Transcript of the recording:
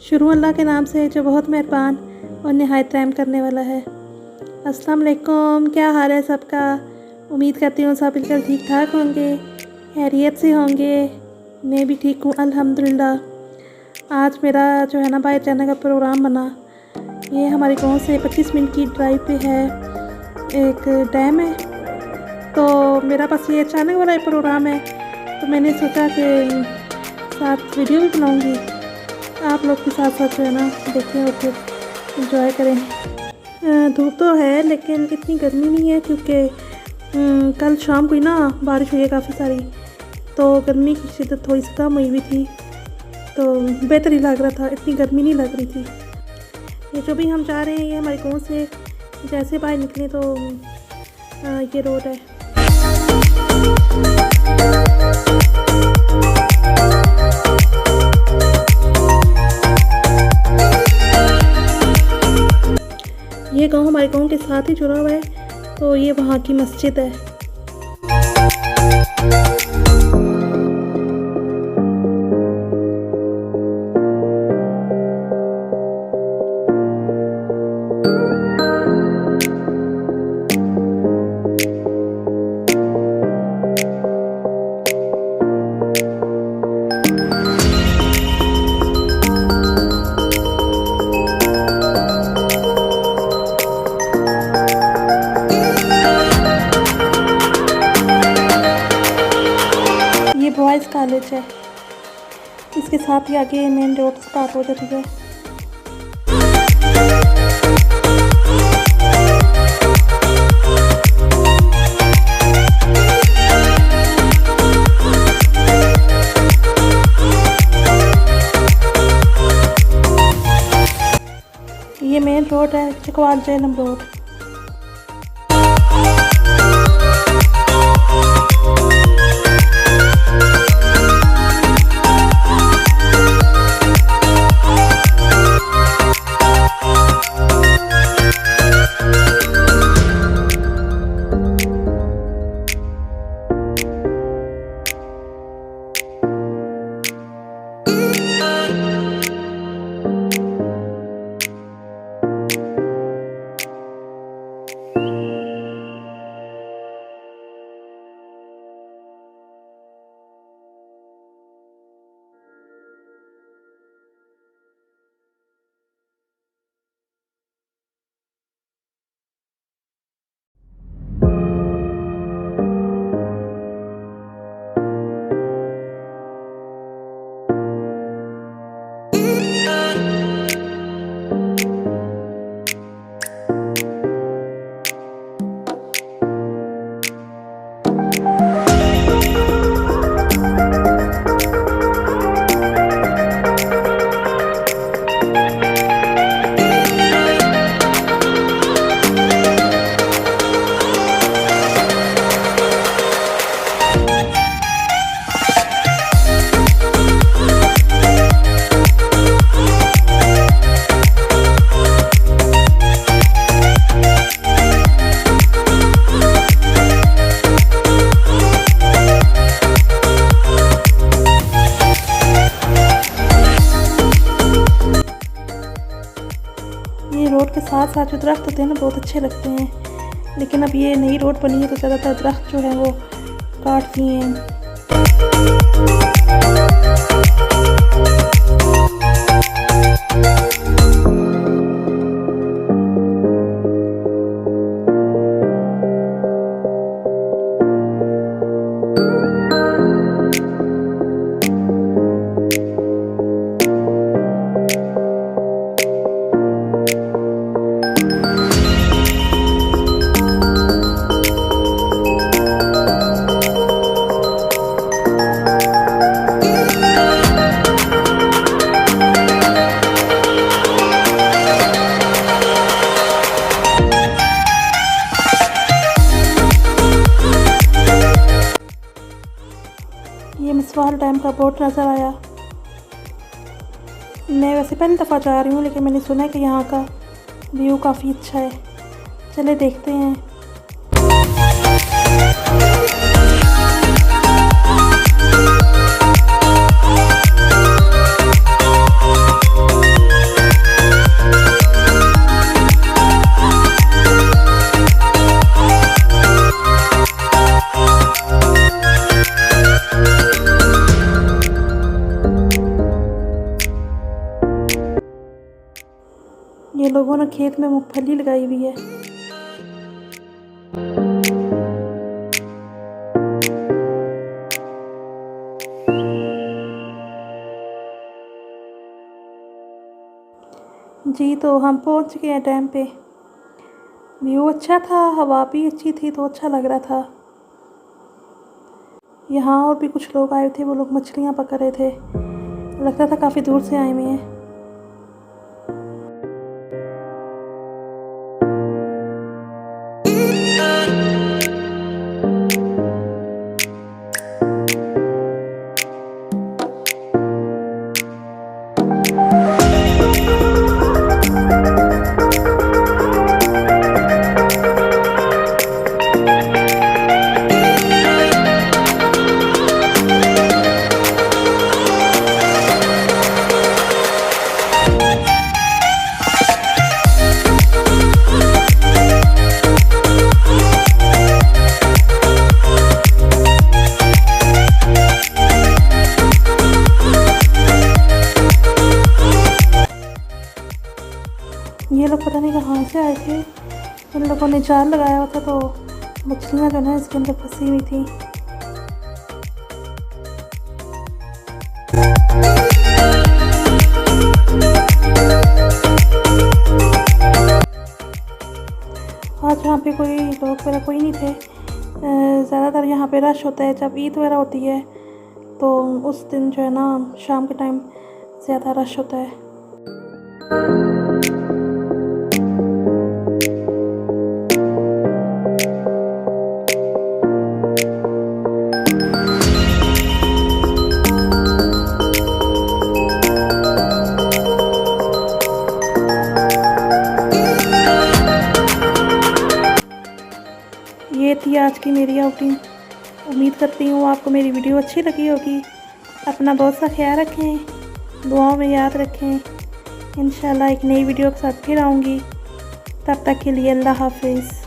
शुरू अल्लाह के नाम से जो बहुत मेहरबान और नहायत रहम करने वाला है। अस्सलाम वालेकुम, क्या हाल है सबका। उम्मीद करती हूँ सब बिल्कुल ठीक ठाक होंगे, खैरियत से होंगे। मैं भी ठीक हूँ अल्हम्दुलिल्लाह। आज मेरा जो है ना बाहर जाने का प्रोग्राम बना। ये हमारे गांव से 25 मिनट की ड्राइव पे है एक डैम है, तो मेरा बस ये अचानक वाला प्रोग्राम है, तो मैंने सोचा कि साथ वीडियो भी बनाऊँगी, आप लोग के साथ साथ जो है ना देखें और फिर इंजॉय करें। धूप तो है लेकिन इतनी गर्मी नहीं है, क्योंकि कल शाम को ही ना बारिश हुई है काफ़ी सारी, तो गर्मी की शिद्दत थोड़ी सी कम हुई हुई थी, तो बेहतर ही लग रहा था, इतनी गर्मी नहीं लग रही थी। ये जो भी हम जा रहे हैं ये हमारे गाँव से जैसे बाहर निकले तो ये रोड है। ये गांव हमारे गांव के साथ ही जुड़ा हुआ है, तो ये वहाँ की मस्जिद है। बॉयज़ कॉलेज है, इसके साथ ही आगे मेन रोड स्टार्ट हो जाती है। ये मेन रोड है, चकवाल जैनम रोड। ये रोड के साथ साथ जो दरख्त होते हैं ना बहुत अच्छे लगते हैं, लेकिन अब ये नई रोड बनी है तो ज़्यादातर दरख्त जो है वो काट दिए हैं। ये मिसवाल डैम का बोर्ड नज़र आया। मैं वैसे पहली दफ़ा जा रही हूँ, लेकिन मैंने सुना है कि यहाँ का व्यू काफ़ी अच्छा है। चले देखते हैं। ये लोगों ने खेत में मूंगफली लगाई हुई है। जी तो हम पहुंच गए हैं डैम पे। व्यू अच्छा था, हवा भी अच्छी थी तो अच्छा लग रहा था। यहाँ और भी कुछ लोग आए थे, वो लोग मछलियाँ पकड़ रहे थे। लगता था काफ़ी दूर से आए हुए हैं। ये लोग पता नहीं कहाँ से आए थे। उन लोगों ने जाल लगाया हुआ था तो मछलियाँ जो है इसके अंदर फंसी हुई थी। आज यहाँ पे कोई लोग वगैरह कोई नहीं थे। ज़्यादातर यहाँ पे रश होता है जब ईद वगैरह होती है, तो उस दिन जो है ना शाम के टाइम ज़्यादा रश होता है। ये थी आज की मेरी आउटिंग। उम्मीद करती हूँ आपको मेरी वीडियो अच्छी लगी होगी। अपना बहुत सा ख्याल रखें, दुआओं में याद रखें। इंशाल्लाह एक नई वीडियो के साथ फिर आऊँगी। तब तक के लिए अल्लाह हाफिज़।